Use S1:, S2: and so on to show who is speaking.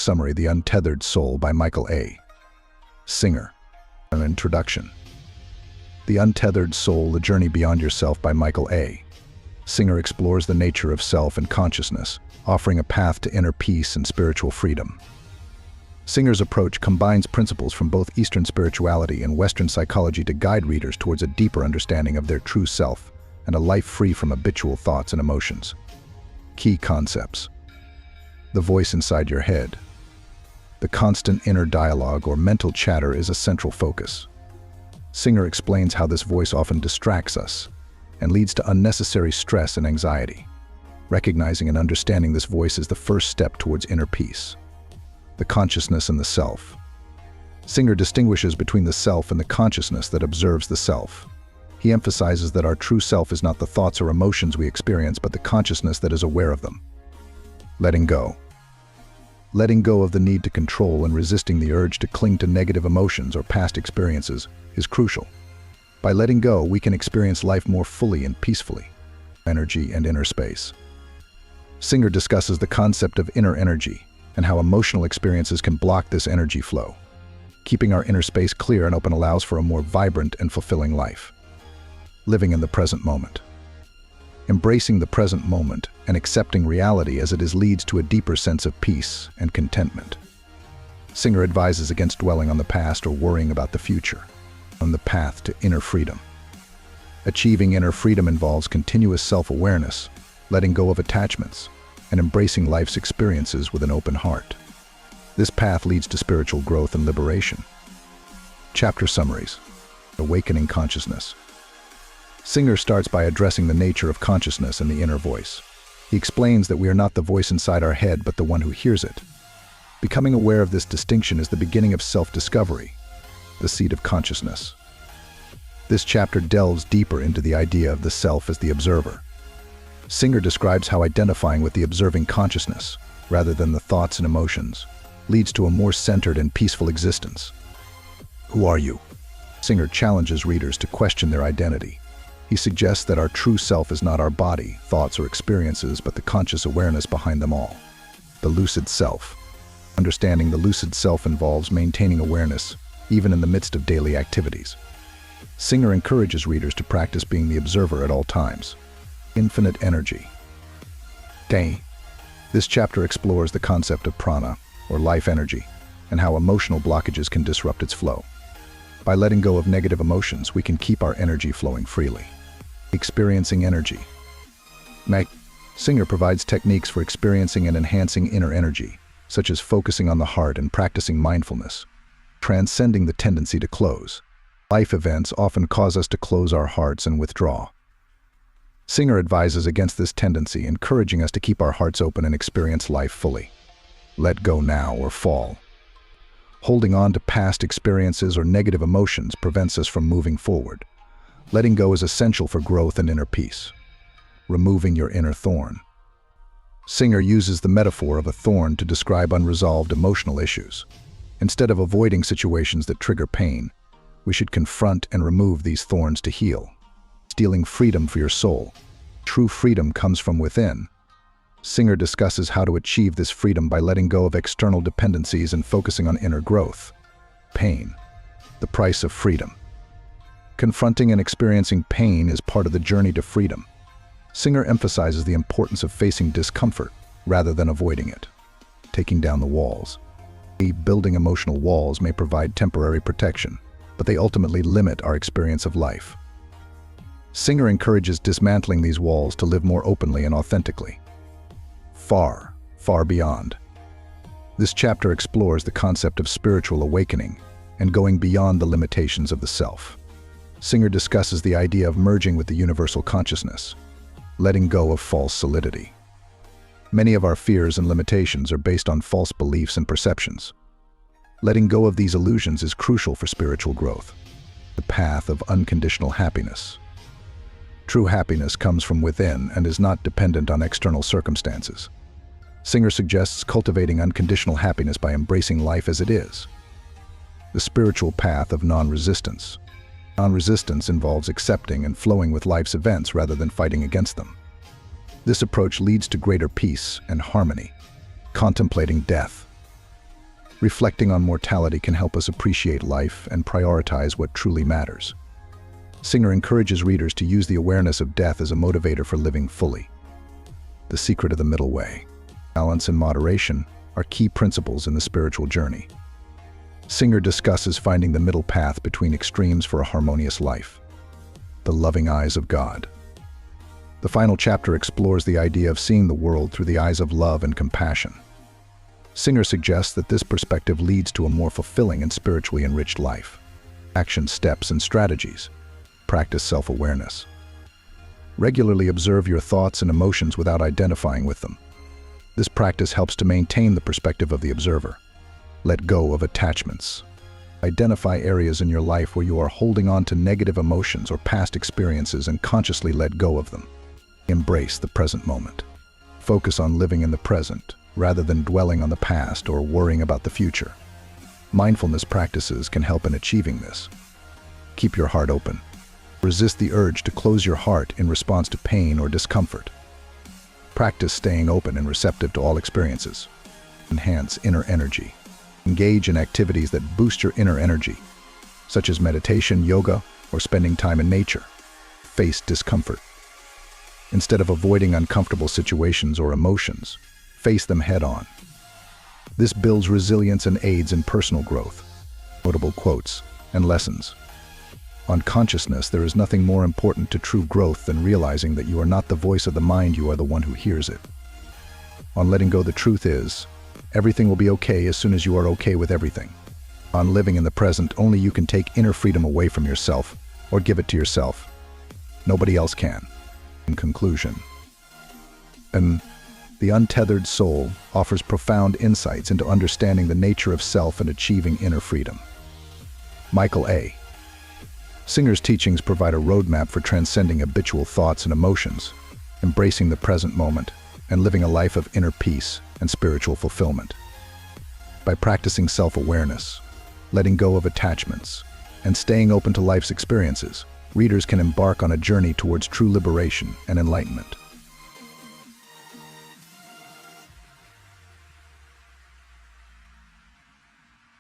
S1: summary, The Untethered Soul by Michael A. Singer. An introduction. The Untethered Soul, The Journey Beyond Yourself by Michael A. Singer explores the nature of self and consciousness, offering a path to inner peace and spiritual freedom. Singer's approach combines principles from both Eastern spirituality and Western psychology to guide readers towards a deeper understanding of their true self and a life free from habitual thoughts and emotions. Key concepts. The voice inside your head. The constant inner dialogue or mental chatter is a central focus. Singer explains how this voice often distracts us and leads to unnecessary stress and anxiety. Recognizing and understanding this voice is the first step towards inner peace. The consciousness and the self. Singer distinguishes between the self and the consciousness that observes the self. He emphasizes that our true self is not the thoughts or emotions we experience, but the consciousness that is aware of them. Letting go. Letting go of the need to control and resisting the urge to cling to negative emotions or past experiences is crucial. By letting go, we can experience life more fully and peacefully. Energy and inner space. Singer discusses the concept of inner energy and how emotional experiences can block this energy flow. Keeping our inner space clear and open allows for a more vibrant and fulfilling life. Living in the present moment. Embracing the present moment and accepting reality as it is leads to a deeper sense of peace and contentment. Singer advises against dwelling on the past or worrying about the future. On the path to inner freedom. Achieving inner freedom involves continuous self-awareness, letting go of attachments, and embracing life's experiences with an open heart. This path leads to spiritual growth and liberation. Chapter summaries. Awakening consciousness. Singer starts by addressing the nature of consciousness and the inner voice. He explains that we are not the voice inside our head, but the one who hears it. Becoming aware of this distinction is the beginning of self-discovery, the seat of consciousness. This chapter delves deeper into the idea of the self as the observer. Singer describes how identifying with the observing consciousness, rather than the thoughts and emotions, leads to a more centered and peaceful existence. Who are you? Singer challenges readers to question their identity. He suggests that our true self is not our body, thoughts, or experiences, but the conscious awareness behind them all. The lucid self. Understanding the lucid self involves maintaining awareness, even in the midst of daily activities. Singer encourages readers to practice being the observer at all times. Infinite energy. Day. This chapter explores the concept of prana, or life energy, and how emotional blockages can disrupt its flow. By letting go of negative emotions, we can keep our energy flowing freely. Experiencing energy. Singer provides techniques for experiencing and enhancing inner energy, such as focusing on the heart and practicing mindfulness. Transcending the tendency to close. Life events often cause us to close our hearts and withdraw. Singer advises against this tendency, encouraging us to keep our hearts open and experience life fully. Let go now or fall. Holding on to past experiences or negative emotions prevents us from moving forward. Letting go is essential for growth and inner peace. Removing your inner thorn. Singer uses the metaphor of a thorn to describe unresolved emotional issues. Instead of avoiding situations that trigger pain, we should confront and remove these thorns to heal. Stealing freedom for your soul. True freedom comes from within. Singer discusses how to achieve this freedom by letting go of external dependencies and focusing on inner growth. Pain. The price of freedom. Confronting and experiencing pain is part of the journey to freedom. Singer emphasizes the importance of facing discomfort rather than avoiding it. Taking down the walls. Building emotional walls may provide temporary protection, but they ultimately limit our experience of life. Singer encourages dismantling these walls to live more openly and authentically. Far, far beyond. This chapter explores the concept of spiritual awakening and going beyond the limitations of the self. Singer discusses the idea of merging with the universal consciousness, letting go of false solidity. Many of our fears and limitations are based on false beliefs and perceptions. Letting go of these illusions is crucial for spiritual growth. The path of unconditional happiness. True happiness comes from within and is not dependent on external circumstances. Singer suggests cultivating unconditional happiness by embracing life as it is. The spiritual path of non-resistance. Non-resistance involves accepting and flowing with life's events rather than fighting against them. This approach leads to greater peace and harmony. Contemplating death. Reflecting on mortality can help us appreciate life and prioritize what truly matters. Singer encourages readers to use the awareness of death as a motivator for living fully. The secret of the middle way. Balance and moderation are key principles in the spiritual journey. Singer discusses finding the middle path between extremes for a harmonious life. The loving eyes of God. The final chapter explores the idea of seeing the world through the eyes of love and compassion. Singer suggests that this perspective leads to a more fulfilling and spiritually enriched life. Action steps and strategies. Practice self-awareness. Regularly observe your thoughts and emotions without identifying with them. This practice helps to maintain the perspective of the observer. Let go of attachments. Identify areas in your life where you are holding on to negative emotions or past experiences and consciously let go of them. Embrace the present moment. Focus on living in the present, rather than dwelling on the past or worrying about the future. Mindfulness practices can help in achieving this. Keep your heart open. Resist the urge to close your heart in response to pain or discomfort. Practice staying open and receptive to all experiences. Enhance inner energy. Engage in activities that boost your inner energy, such as meditation, yoga, or spending time in nature. Face discomfort. Instead of avoiding uncomfortable situations or emotions, face them head-on. This builds resilience and aids in personal growth. Notable quotes and lessons. On consciousness, there is nothing more important to true growth than realizing that you are not the voice of the mind, you are the one who hears it. On letting go, the truth is, everything will be okay as soon as you are okay with everything. On living in the present, only you can take inner freedom away from yourself or give it to yourself. Nobody else can. In conclusion, The Untethered Soul offers profound insights into understanding the nature of self and achieving inner freedom. Michael A. Singer's teachings provide a roadmap for transcending habitual thoughts and emotions, embracing the present moment, and living a life of inner peace and spiritual fulfillment. By practicing self-awareness, letting go of attachments, and staying open to life's experiences, readers can embark on a journey towards true liberation and enlightenment.